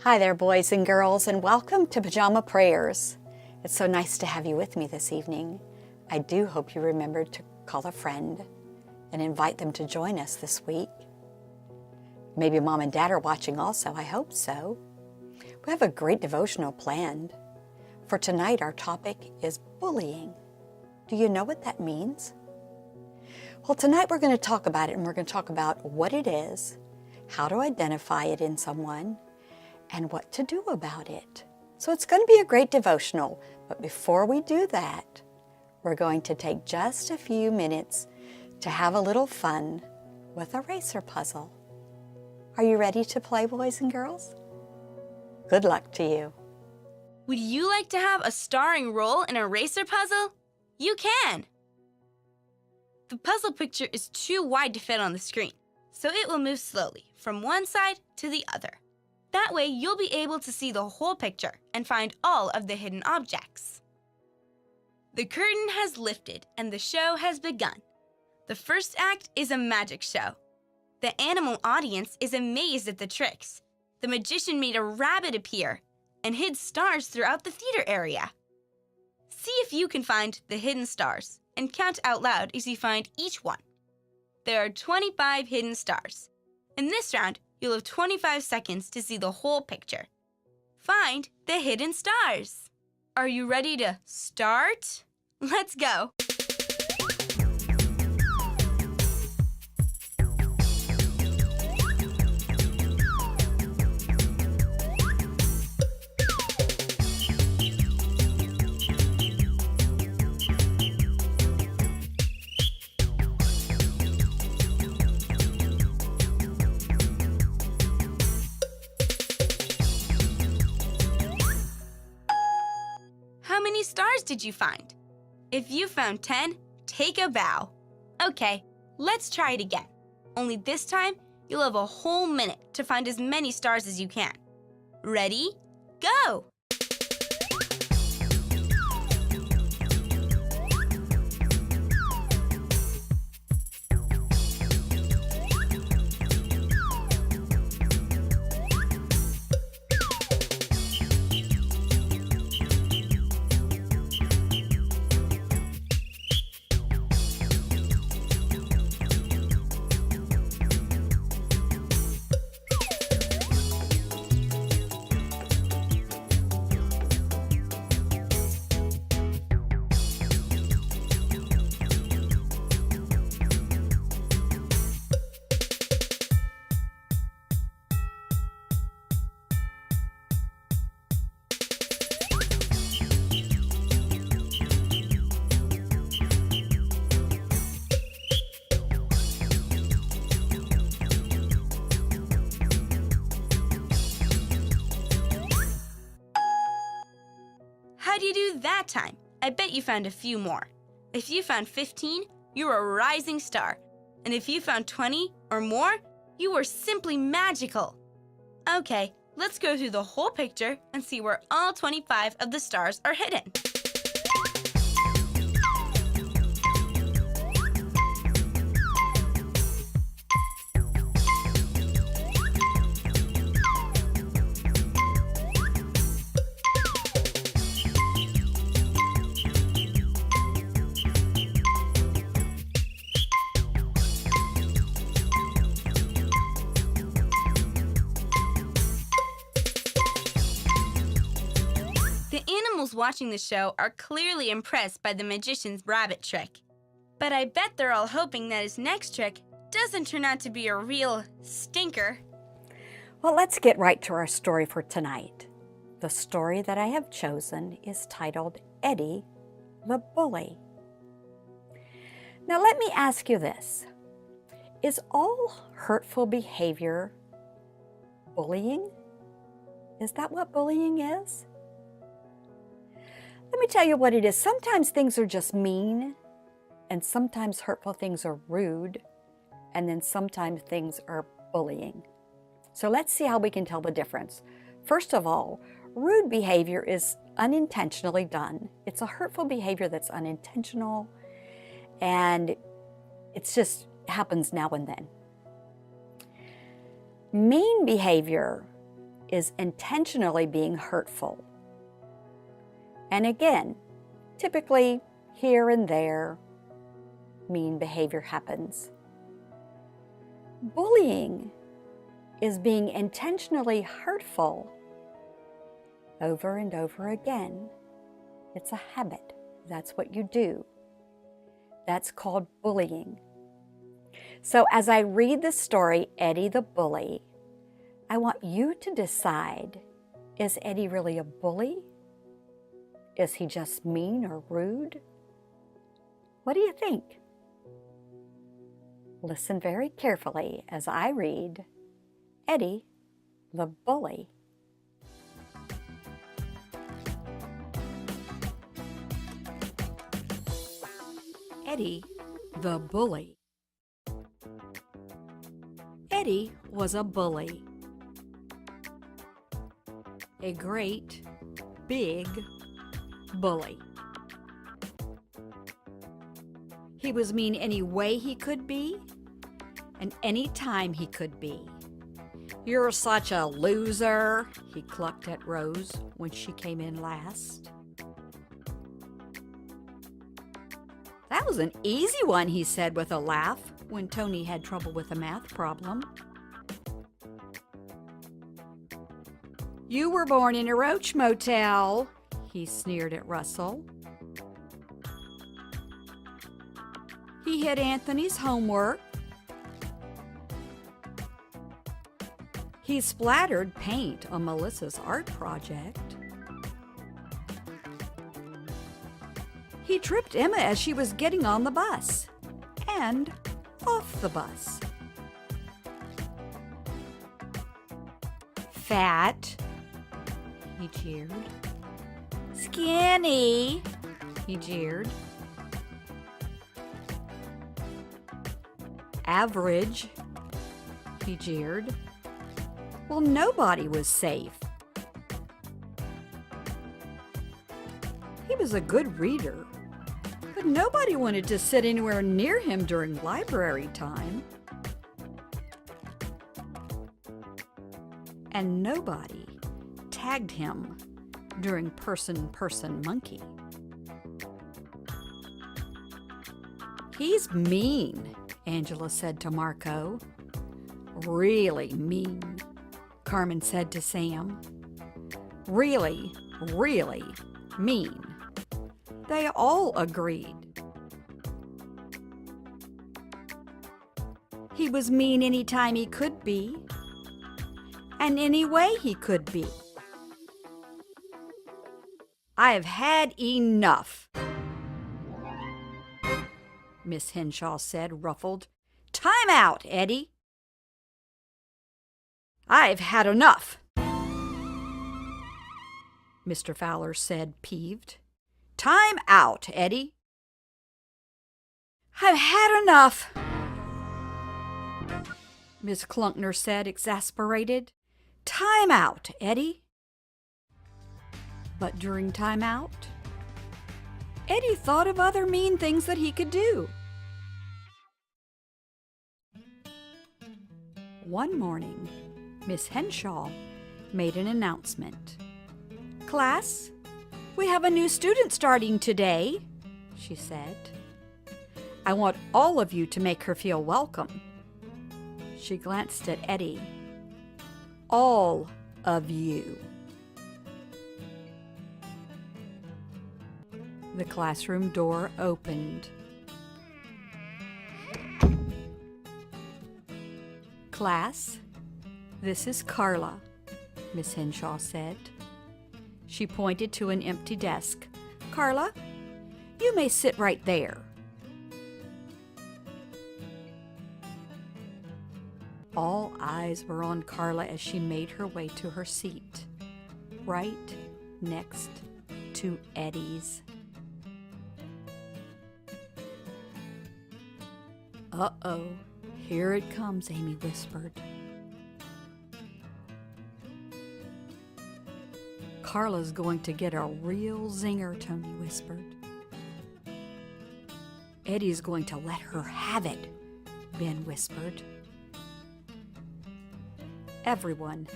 Hi there, boys and girls, and welcome to Pajama Prayers. It's so nice to have you with me this evening. I do hope you remembered to call a friend and invite them to join us this week. Maybe Mom and Dad are watching also. I hope so. We have a great devotional planned. For tonight, our topic is bullying. Do you know what that means? Well, tonight we're going to talk about it, and we're going to talk about what it is, how to identify it in someone, and what to do about it. So it's going to be a great devotional, but before we do that, we're going to take just a few minutes to have a little fun with a racer puzzle. Are you ready to play, boys and girls? Good luck to you. Would you like to have a starring role in a racer puzzle? You can! The puzzle picture is too wide to fit on the screen, so it will move slowly from one side to the other. That way, you'll be able to see the whole picture and find all of the hidden objects. The curtain has lifted and the show has begun. The first act is a magic show. The animal audience is amazed at the tricks. The magician made a rabbit appear and hid stars throughout the theater area. See if you can find the hidden stars and count out loud as you find each one. There are 25 hidden stars. In this round, you'll have 25 seconds to see the whole picture. Find the hidden stars. Are you ready to start? Let's go. How many stars did you find? If you found 10, take a bow. Okay, let's try it again. Only this time, you'll have a whole minute to find as many stars as you can. Ready? Go! How'd you do that time? I bet you found a few more. If you found 15, you were a rising star. And if you found 20 or more, you were simply magical. Okay, let's go through the whole picture and see where all 25 of the stars are hidden. girls watching the show are clearly impressed by the magician's rabbit trick. But I bet they're all hoping that his next trick doesn't turn out to be a real stinker. Well, let's get right to our story for tonight. The story that I have chosen is titled Eddie the Bully. Now let me ask you this. Is all hurtful behavior bullying? Is that what bullying is? Let me tell you what it is. Sometimes things are just mean, and sometimes hurtful things are rude, and then sometimes things are bullying. So let's see how we can tell the difference. First of all, rude behavior is unintentionally done. It's a hurtful behavior that's unintentional, and it's just happens now and then. Mean behavior is intentionally being hurtful. And again, typically here and there, mean behavior happens. Bullying is being intentionally hurtful over and over again. It's a habit. That's what you do. That's called bullying. So as I read the story, Eddie the Bully, I want you to decide, is Eddie really a bully? Is he just mean or rude? What do you think? Listen very carefully as I read Eddie the Bully. Eddie the Bully. Eddie was a bully. A great, big bully. He was mean any way he could be, and any time he could be. "You're such a loser," he clucked at Rose when she came in last. "That was an easy one," he said with a laugh when Tony had trouble with a math problem. "You were born in a roach motel," he sneered at Russell. He hid Anthony's homework. He splattered paint on Melissa's art project. He tripped Emma as she was getting on the bus and off the bus. "Fat," he jeered. "Skinny," he jeered. "Average," he jeered. Well, nobody was safe. He was a good reader, but nobody wanted to sit anywhere near him during library time. And nobody tagged him during Person Monkey. "He's mean," Angela said to Marco. "Really mean," Carmen said to Sam. "Really, really mean." They all agreed. He was mean any time he could be, and any way he could be. "I've had enough," Miss Henshaw said, ruffled. "Time out, Eddie." "I've had enough," Mr. Fowler said, peeved. "Time out, Eddie." "I've had enough," Miss Klunkner said, exasperated. "Time out, Eddie." But during time out, Eddie thought of other mean things that he could do. One morning, Miss Henshaw made an announcement. "Class, we have a new student starting today," she said. "I want all of you to make her feel welcome." She glanced at Eddie. "All of you." The classroom door opened. "Class, this is Carla," Miss Henshaw said. She pointed to an empty desk. "Carla, you may sit right there." All eyes were on Carla as she made her way to her seat, right next to Eddie's. "Uh-oh, here it comes," Amy whispered. "Carla's going to get a real zinger," Tony whispered. "Eddie's going to let her have it," Ben whispered. Everyone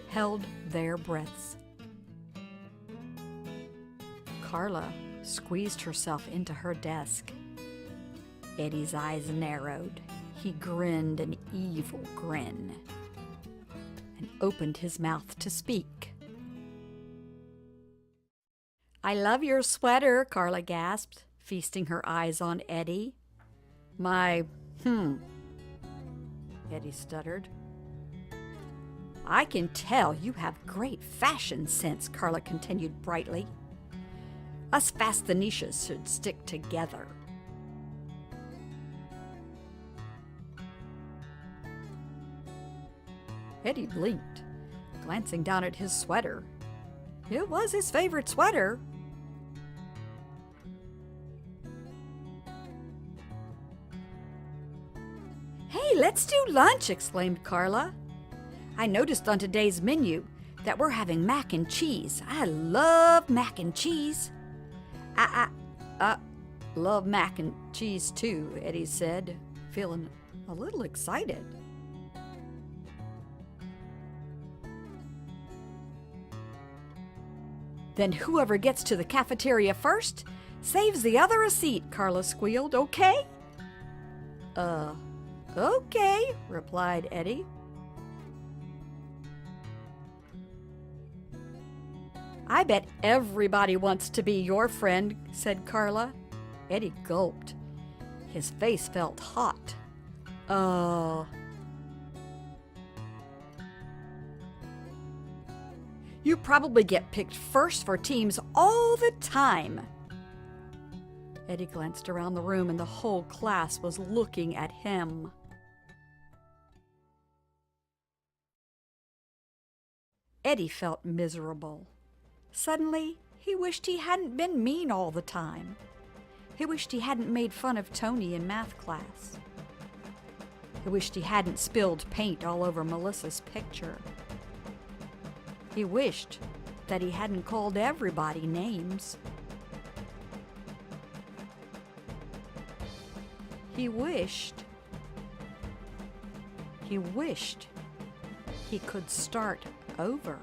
held their breaths. Carla squeezed herself into her desk. Eddie's eyes narrowed. He grinned an evil grin and opened his mouth to speak. "I love your sweater," Carla gasped, feasting her eyes on Eddie. Eddie stuttered. "I can tell you have great fashion sense," Carla continued brightly. "Us Fastinicias should stick together." Eddie blinked, glancing down at his sweater. It was his favorite sweater. "Hey, let's do lunch," exclaimed Carla. "I noticed on today's menu that we're having mac and cheese. I love mac and cheese." I love mac and cheese too," Eddie said, feeling a little excited. "Then whoever gets to the cafeteria first saves the other a seat," Carla squealed. "Okay?" Okay," replied Eddie. "I bet everybody wants to be your friend," said Carla. Eddie gulped. His face felt hot. "You probably get picked first for teams all the time." Eddie glanced around the room and the whole class was looking at him. Eddie felt miserable. Suddenly, he wished he hadn't been mean all the time. He wished he hadn't made fun of Tony in math class. He wished he hadn't spilled paint all over Melissa's picture. He wished that he hadn't called everybody names. He wished he could start over.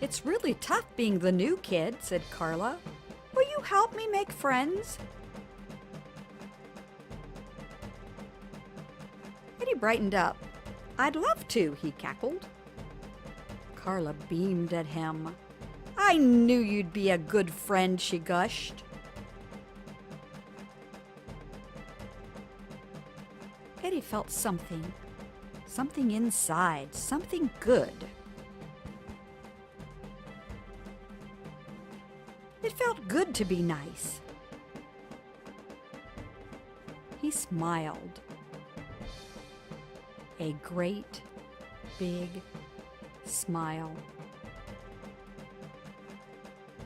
"It's really tough being the new kid," said Carla. "Will you help me make friends?" Eddie brightened up. "I'd love to," he cackled. Carla beamed at him. "I knew you'd be a good friend," she gushed. Eddie felt something inside, something good. It felt good to be nice. He smiled. A great, big smile.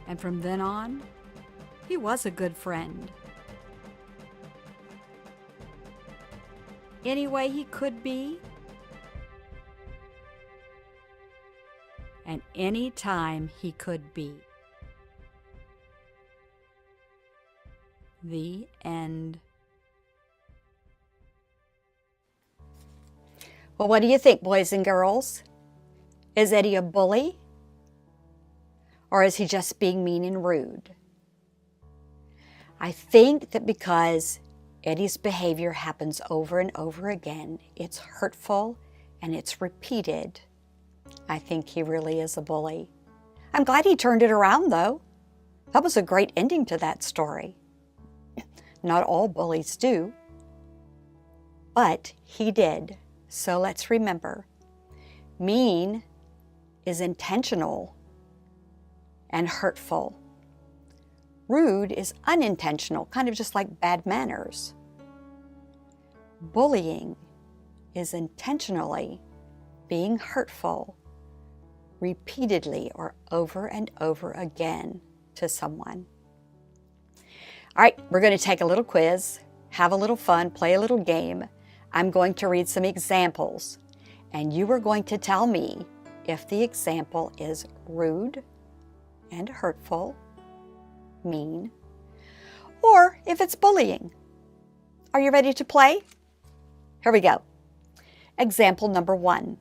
And from then on, he was a good friend. Any way he could be, and any time he could be. The end. Well, what do you think, boys and girls? Is Eddie a bully? Or is he just being mean and rude? I think that because Eddie's behavior happens over and over again, it's hurtful and it's repeated, I think he really is a bully. I'm glad he turned it around, though. That was a great ending to that story. Not all bullies do, but he did. So let's remember, mean is intentional and hurtful. Rude is unintentional, kind of just like bad manners. Bullying is intentionally being hurtful repeatedly or over and over again to someone. All right, we're going to take a little quiz, have a little fun, play a little game. I'm going to read some examples, and you are going to tell me if the example is rude and hurtful, mean, or if it's bullying. Are you ready to play? Here we go. Example number 1.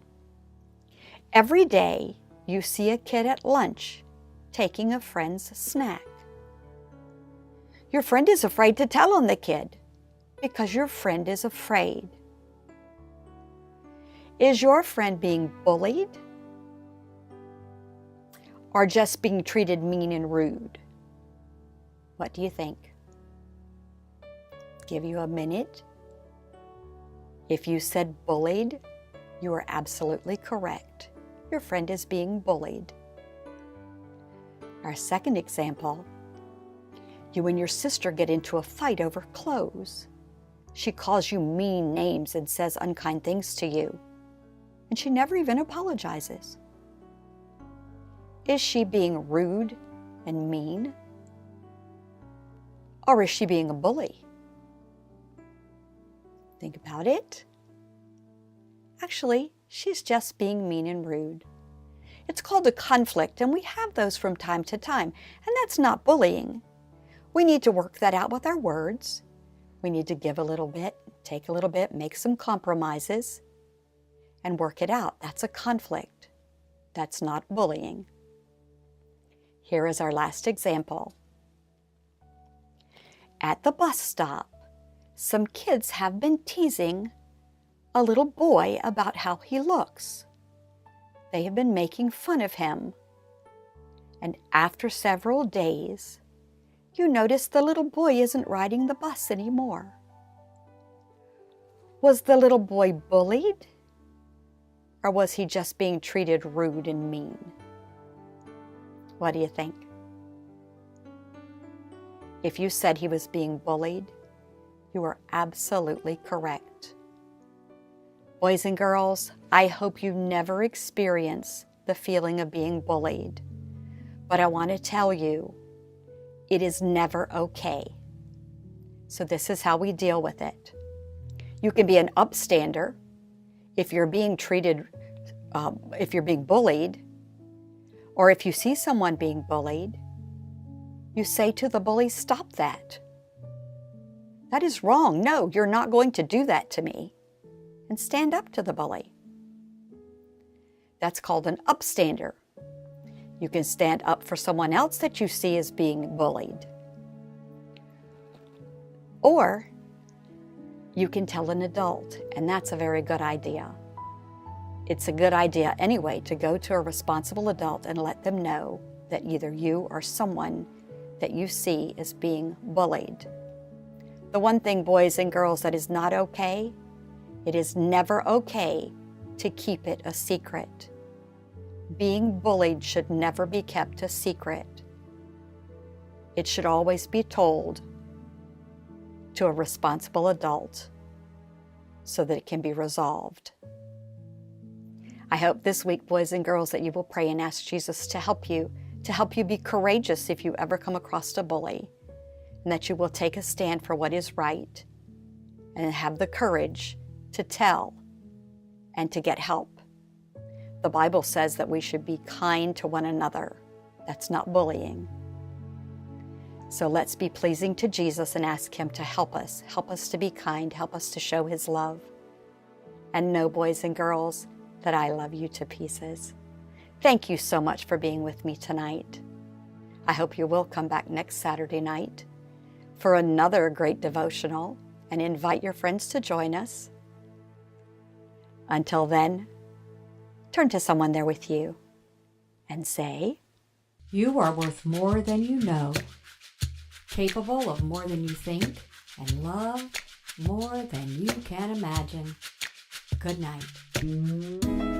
Every day you see a kid at lunch taking a friend's snack. Your friend is afraid to tell on the kid because your friend is afraid. Is your friend being bullied or just being treated mean and rude? What do you think? Give you a minute. If you said bullied, you are absolutely correct. Your friend is being bullied. Our second example, you and your sister get into a fight over clothes. She calls you mean names and says unkind things to you, and she never even apologizes. Is she being rude and mean? Or is she being a bully? Think about it. Actually, she's just being mean and rude. It's called a conflict, and we have those from time to time, and that's not bullying. We need to work that out with our words. We need to give a little bit, take a little bit, make some compromises, and work it out. That's a conflict. That's not bullying. Here is our last example. At the bus stop, some kids have been teasing a little boy about how he looks. They have been making fun of him. And after several days, you notice the little boy isn't riding the bus anymore. Was the little boy bullied? Or was he just being treated rude and mean? What do you think? If you said he was being bullied, you are absolutely correct. Boys and girls, I hope you never experience the feeling of being bullied. But I want to tell you, it is never okay. So this is how we deal with it. You can be an upstander if you're being treated, if you're being bullied, or if you see someone being bullied, you say to the bully, "Stop that. That is wrong. No, you're not going to do that to me." And stand up to the bully. That's called an upstander. You can stand up for someone else that you see as being bullied. Or you can tell an adult, and that's a very good idea. It's a good idea anyway to go to a responsible adult and let them know that either you or someone that you see is being bullied. The one thing, boys and girls, that is not okay, it is never okay to keep it a secret. Being bullied should never be kept a secret. It should always be told to a responsible adult so that it can be resolved. I hope this week, boys and girls, that you will pray and ask Jesus to help you be courageous if you ever come across a bully, and that you will take a stand for what is right and have the courage to tell and to get help. The Bible says that we should be kind to one another. That's not bullying. So let's be pleasing to Jesus and ask Him to help us to be kind, help us to show His love. And know, boys and girls, that I love you to pieces. Thank you so much for being with me tonight. I hope you will come back next Saturday night for another great devotional and invite your friends to join us. Until then, turn to someone there with you and say, You are worth more than you know, capable of more than you think, and loved more than you can imagine. Good night.